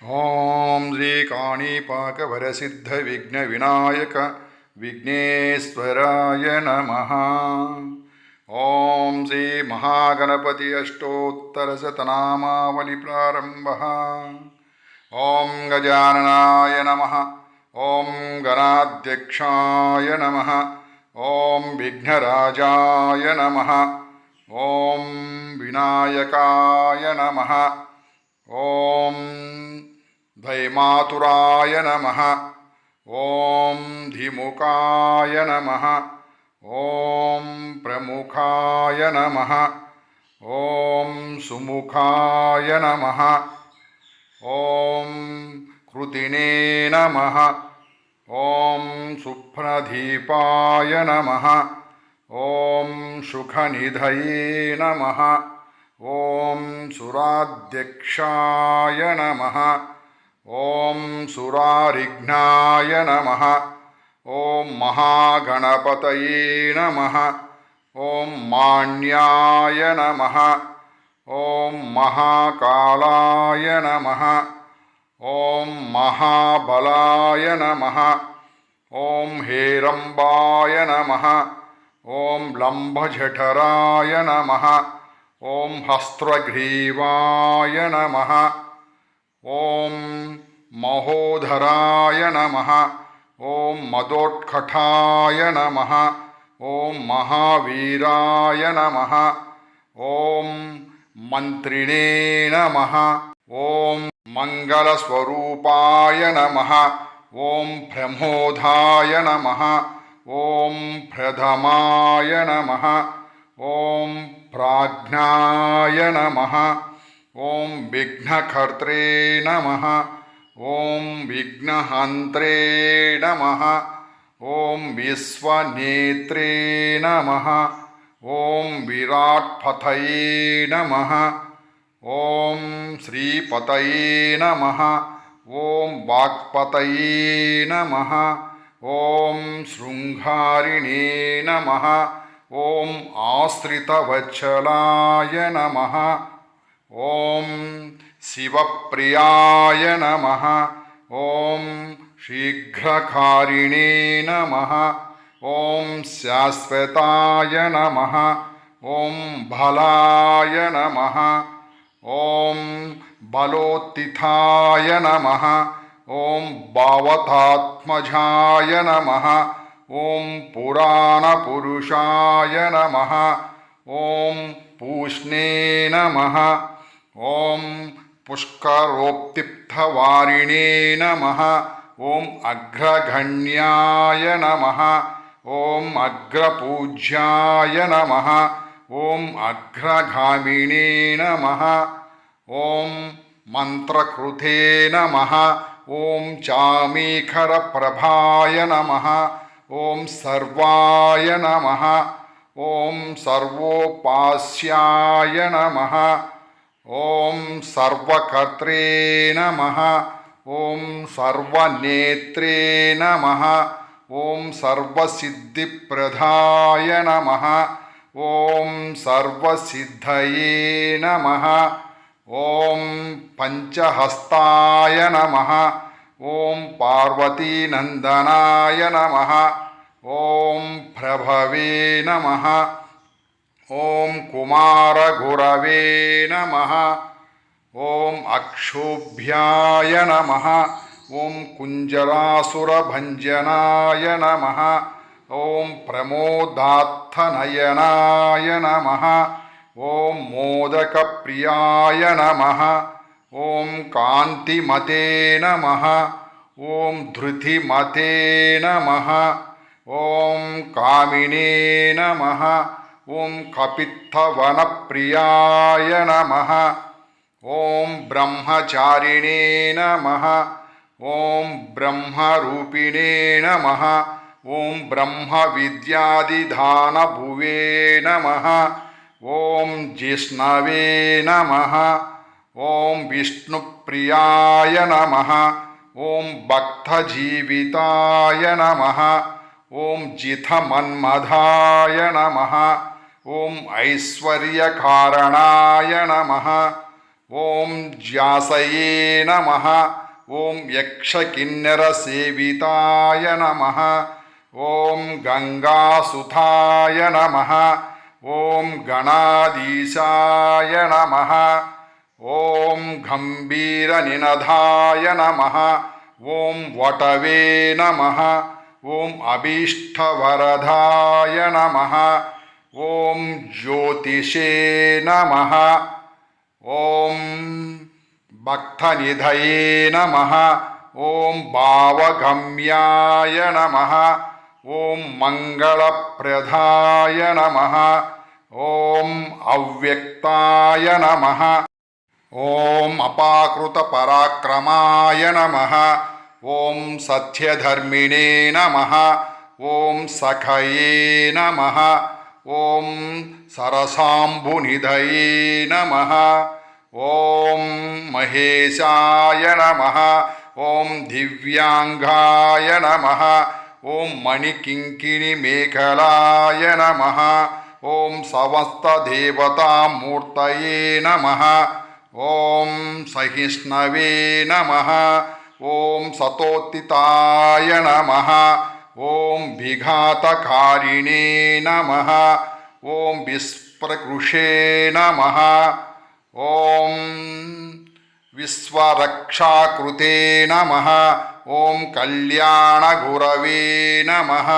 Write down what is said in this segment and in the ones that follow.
ఓం శ్రీ కాణిపాకవరసిద్ధ విఘ్న వినాయక విఘ్నేశ్వరాయ నమః. ఓం శ్రీ మహాగణపతి అష్టోత్తరశతనామావళి ప్రారంభః. ఓం గజాననాయ నమః. ఓం గణాధ్యక్షాయ నమః. ఓం విఘ్నరాజాయ నమః. ఓం వినాయకాయ నమః. ఓం ధైమాతురాయ నమః. ఓం ధిముఖాయ నమః. ఓం ప్రముఖాయ నమః. ఓం సుముఖాయ నమః. ఓం కృతినే నమః. ఓం సుప్రదీపాయ నమః. ఓం సుఖనిధయే నమః. ఓం సురాధ్యక్షాయ నమః. ఓం సురారిఘ్నాయ నమః. ఓం మహాగణపతయే నమః. ఓం మాన్యాయ నమః. ఓం మహాకాళాయ నమః. ఓం మహాబలాయ నమః. ఓం హేరంబాయ నమః. ఓం లంబజఠరాయ నమః. ఓం హస్త్రగ్రీవాయ నమః. ఓం మహోధరాయ నమః. ఓం మదోత్కటాయ నమః. ఓం మహావీరాయ నమః. ఓం మంత్రిణే నమః. ఓం మంగళస్వరూపాయ నమః. ఓం ప్రమోదాయ నమః. ఓం ప్రథమాయ నమః. ఓం ప్రాజ్ఞాయ నమః. ఓం విఘ్నకర్త్రే నమః. ఓం విఘ్నహంత్రే నమః. ఓం విశ్వనేత్రే నమః. ఓం విరాట్పతయే నమః. ఓం శ్రీపతయే నమః. ఓం వాక్పతయే నమః. ఓం శృంగారిణే నమః. ఓం ఆశ్రితవత్సలాయ నమః. ఓం శివప్రియాయ నమః. ఓం శీఘ్రకారిణే నమః. ఓం శాశ్వతాయ నమః. ఓం బలాయ నమః. ఓం బలోత్థితాయ నమః. ఓం భావతాత్మజాయ నమః. ఓం పురాణపురుషాయ నమః. ఓం పూష్ణే నమః. ఓం పుష్కరోత్తిప్తవారిణే నమః. ఓం అగ్రగణ్యాయ నమః. ఓం అగ్రపూజ్యాయ నమః. ఓం అగ్రగామినే నమః. ఓం మంత్రకృతే నమః. ఓం చామీకరప్రభాయ నమః. ఓం సర్వాయ నమః. ఓం సర్వోపాస్యాయ నమః. ఓం సర్వకర్త్రే నమః. ఓం సర్వనేత్రే నమః. ఓం సర్వసిద్ధిప్రదాయ నమః. ఓం సర్వసిద్ధయే నమః. ఓం పంచహస్తాయ నమః. ఓం పార్వతీనందనాయ నమః. ఓం ప్రభవే నమః. ఓం కుమారగురవే నమః. ఓం అక్షోభ్యాయ నమః. ఓం కుంజరాసురభంజనాయ నమః. ఓం ప్రమోదార్థనయనాయ నమః. ఓం మోదకప్రియాయ నమః. ఓం కాంతిమతే నమః. ఓం ధృతిమతే నమః. ఓం కామినే నమః. ఓం కపిత్తవనప్రియాయ నమః. ఓం బ్రహ్మచారిణే నమః. ఓం బ్రహ్మరూపిణే నమః. ఓం బ్రహ్మవిద్యాదిధానభువే నమః. ఓం జిష్ణవే నమః. ఓం విష్ణుప్రియాయ నమః. ఓం భక్తజీవితాయ నమః. ఓం జితమన్మధాయ నమః. ఓం ఐశ్వర్యకారణాయ నమః. ఓం జ్యాసయే నమః ఓం యక్షకిన్నెరసేవితాయ నమః ఓం గంగాసుతాయ నమః ఓం గణాధీశాయ నమః ఓం గంభీరనినదాయ నమః ఓం వటవే నమః ఓం అభీష్టవరదాయ నమః ఓం జ్యోతిషే నమః ఓం భక్తనిధయే నమః ఓం భావగమ్యాయ నమః ఓం మంగళప్రదాయ నమః ఓం అవ్యక్తాయ నమః ఓం అపాకృతపరాక్రమాయ నమః ఓం సత్యధర్మిణే నమః ఓం సఖయే నమః ఓం సరసాంబునిధయే నమః ఓం మహేశాయ నమః ఓం దివ్యాంగాయ నమః ఓం మణికింకిణిమేఖలాయ నమః ఓం సమస్తదేవతామూర్తయే నమః ఓం సహిష్ణవే నమః ఓం సతోత్థితాయ నమః ఓం విఘాతకారిణే నమః ఓం విస్ప్రకృషే నమః ఓం విశ్వరక్షాకృతే నమః ఓం కళ్యాణగురవే నమః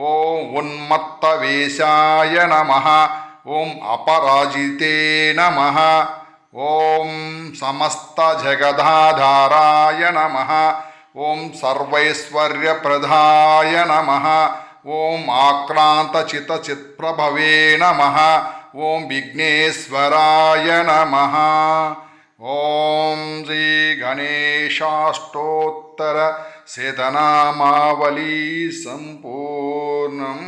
ఓం ఉన్మత్తవేశాయ నమః ఓం అపరాజితే నమః ఓం సమస్తజగదాధారాయ నమః ఓం సర్వైశ్వర్యప్రదాయ నమః ఓం ఆక్రాంతచితచిత్ప్రభవే నమః ఓం విఘ్నేశ్వరాయ నమః ఓం శ్రీ గణేశాష్టోత్తర శతనామావళి సంపూర్ణం.